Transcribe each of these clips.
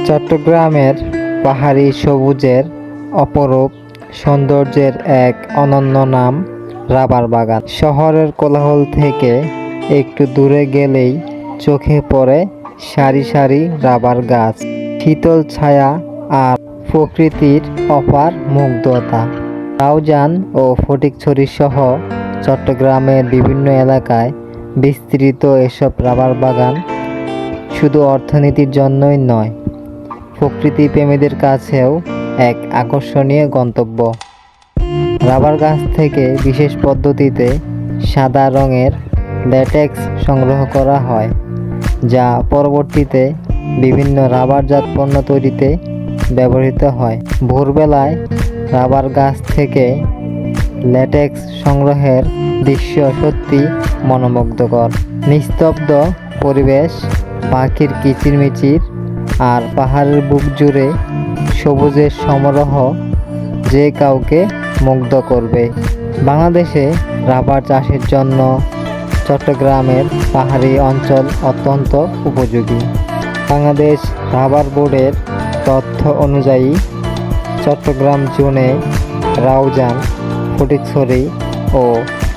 চট্টগ্রামের পাহাড়ি সবুজের অপরূপ সৌন্দর্যের এক অনন্য নাম রাবার বাগান। শহরের কোলাহল থেকে একটু দূরে গেলেই চোখে পড়ে সারি সারি রাবার গাছ, শীতল ছায়া আর প্রকৃতির অপার মুগ্ধতা। রাউজান ও ফটিকছড়ি সহ চট্টগ্রামের বিভিন্ন এলাকায় বিস্তৃত এসব রাবার বাগান শুধু অর্থনীতির জন্যই নয়, প্রকৃতি প্রেমীদের কাছেও এক আকর্ষণীয় গন্তব্য। রাবার গাছ থেকে বিশেষ পদ্ধতিতে সাদা রঙের ল্যাটেক্স সংগ্রহ করা হয়, যা পরবর্তীতে বিভিন্ন রাবারজাত পণ্য তৈরিতে ব্যবহৃত হয়। ভোরবেলায় রাবার গাছ থেকে ল্যাটেক্স সংগ্রহের দৃশ্য সত্যি মনোমুগ্ধকর। নিস্তব্ধ পরিবেশ, পাখির কিচিরমিচির আর পাহাড়ের বুক জুড়ে সবুজের সমারোহ যে কাউকে মুগ্ধ করবে। বাংলাদেশে রাবার চাষের জন্য চট্টগ্রামের পাহাড়ি অঞ্চল অত্যন্ত উপযোগী। বাংলাদেশ রাবার বোর্ডের তথ্য অনুযায়ী চট্টগ্রাম জোনে রাউজান, ফটিকছড়ি ও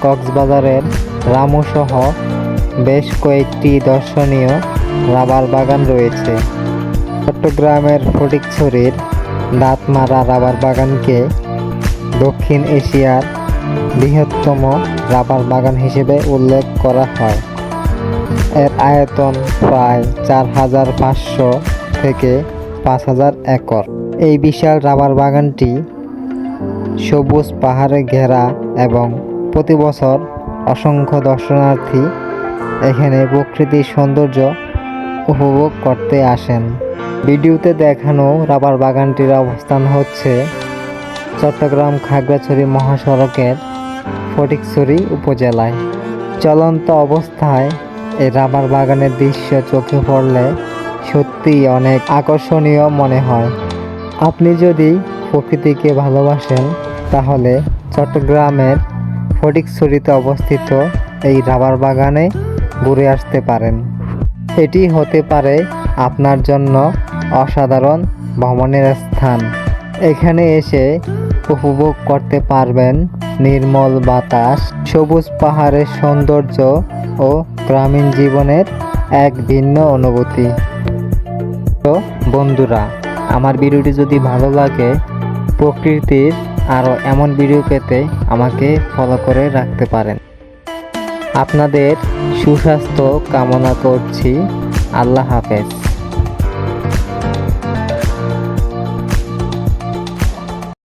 কক্সবাজারের রামু সহ বেশ কয়েকটি দর্শনীয় রাবার বাগান রয়েছে। চট্টগ্রামের ফটিকছড়ির দাঁতমারা রাবার বাগানকে দক্ষিণ এশিয়ার বৃহত্তম রাবার বাগান হিসেবে উল্লেখ করা হয়। এর আয়তন প্রায় ৪,৫০০ থেকে ৫,০০০ একর। এই বিশাল রাবার বাগানটি সবুজ পাহাড়ে ঘেরা এবং প্রতি বছর অসংখ্য দর্শনার্থী এখানে প্রকৃতির সৌন্দর্য উপভোগ করতে আসেন। ভিডিওতে দেখানো রাবার বাগানটির অবস্থান হচ্ছে চট্টগ্রাম খাগড়াছড়ি মহাসড়কের ফটিকছড়ি উপজেলায়। চলন্ত অবস্থায় এই রাবার বাগানের দৃশ্য চোখে পড়লে সত্যিই অনেক আকর্ষণীয় মনে হয়। আপনি যদি প্রকৃতিকে ভালোবাসেন তাহলে চট্টগ্রামের ফটিকছড়িতে অবস্থিত এই রাবার বাগানে ঘুরে আসতে পারেন। এটি হতে পারে আপনার জন্য অসাধারণ ভ্রমণের স্থান। এখানে এসে উপভোগ করতে পারবেন নির্মল বাতাস, সবুজ পাহাড়ের সৌন্দর্য ও গ্রামীণ জীবনের এক ভিন্ন অনুভূতি। তো বন্ধুরা, আমার ভিডিওটি যদি ভালো লাগে, প্রকৃতির আরও এমন ভিডিও পেতে আমাকে ফলো করে রাখতে পারেন। আপনাদের সুস্বাস্থ্য কামনা করছি। আল্লাহ হাফেজ।